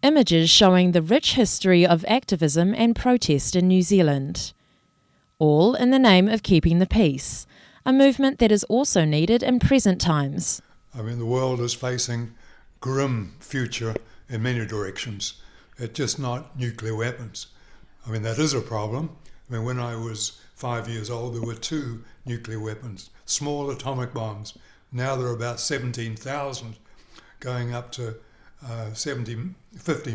Images showing the rich history of activism and protest in New Zealand. All in the name of keeping the peace, a movement that is also needed in present times. I mean, the world is facing grim future in many directions. It's just not nuclear weapons. I mean, that is a problem. I mean, when I was 5 years old, there were 2 nuclear weapons, small atomic bombs. Now there are about 17,000, going up to 50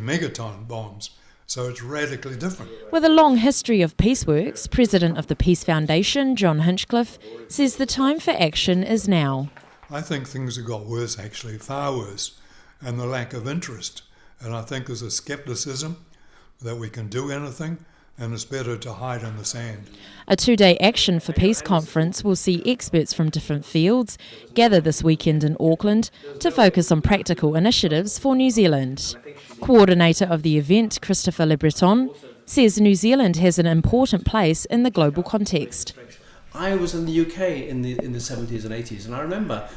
megaton bombs. So it's radically different. With a long history of peaceworks, President of the Peace Foundation, John Hinchcliff, says the time for action is now. I think things have got worse, actually, far worse, and the lack of interest. And I think there's a skepticism that we can do anything, and it's better to hide in the sand. A 2-day Action for Peace conference will see experts from different fields gather this weekend in Auckland to focus on practical initiatives for New Zealand. Coordinator of the event, Christopher Le Breton, says New Zealand has an important place in the global context. I was in the UK in the 70s and 80s, and I remember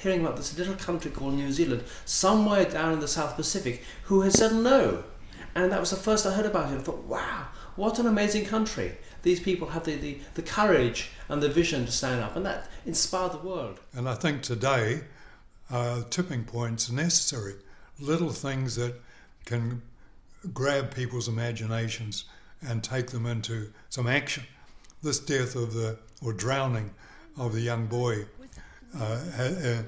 hearing about this little country called New Zealand, somewhere down in the South Pacific, who had said no. And that was the first I heard about it. I thought, wow, what an amazing country. These people have the courage and the vision to stand up, and that inspired the world. And I think today, tipping points are necessary. Little things that can grab people's imaginations and take them into some action. This death or drowning of the young boy in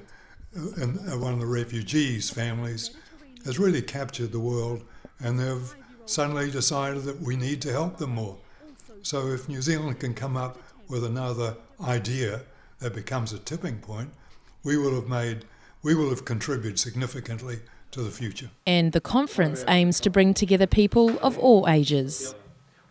one of the refugees' families has really captured the world, and they've suddenly decided that we need to help them more. So if New Zealand can come up with another idea that becomes a tipping point, we will have contributed significantly to the future. And the conference aims to bring together people of all ages.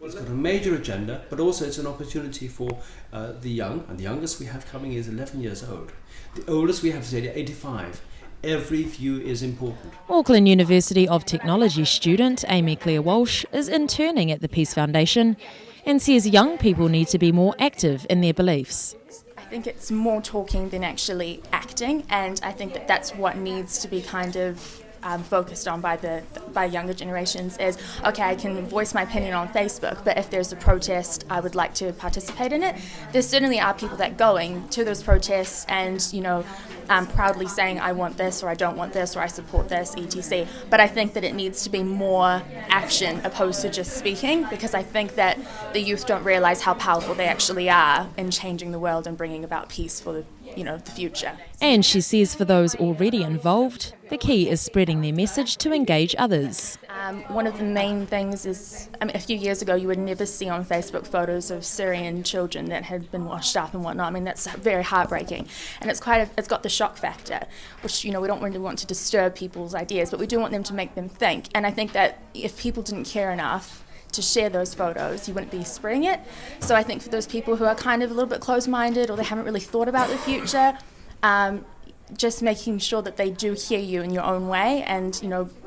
It's got a major agenda, but also it's an opportunity for the young, and the youngest we have coming is 11 years old. The oldest we have is 85. Every view is important. Auckland University of Technology student Amy-Claire Walsh is interning at the Peace Foundation and says young people need to be more active in their beliefs. I think it's more talking than actually acting, and I think that that's what needs to be kind of focused on by younger generations is, okay, I can voice my opinion on Facebook, but if there's a protest, I would like to participate in it. There certainly are people that going to those protests and, proudly saying, I want this, or I don't want this, or I support this, etc. But I think that it needs to be more action opposed to just speaking, because I think that the youth don't realise how powerful they actually are in changing the world and bringing about peace for the future. And she says for those already involved, the key is spreading their message to engage others. One of the main things is, a few years ago you would never see on Facebook photos of Syrian children that had been washed up and whatnot. That's very heartbreaking, and it's got the shock factor, which we don't really want to disturb people's ideas, but we do want them to make them think. And I think that if people didn't care enough to share those photos, you wouldn't be spreading it. So I think for those people who are kind of a little bit closed-minded, or they haven't really thought about the future, just making sure that they do hear you in your own way, and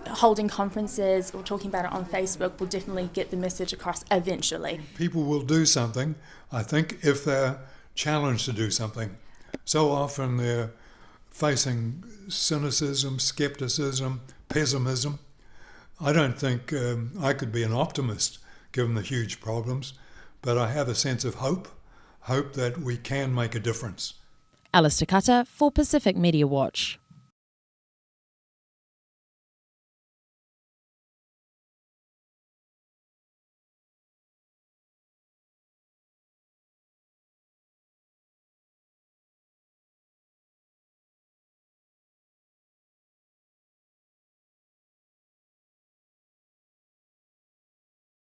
holding conferences or talking about it on Facebook will definitely get the message across eventually. People will do something, I think, if they're challenged to do something. So often they're facing cynicism, skepticism, pessimism. I don't think I could be an optimist given the huge problems, but I have a sense of hope that we can make a difference. Alistair Cutter for Pacific Media Watch.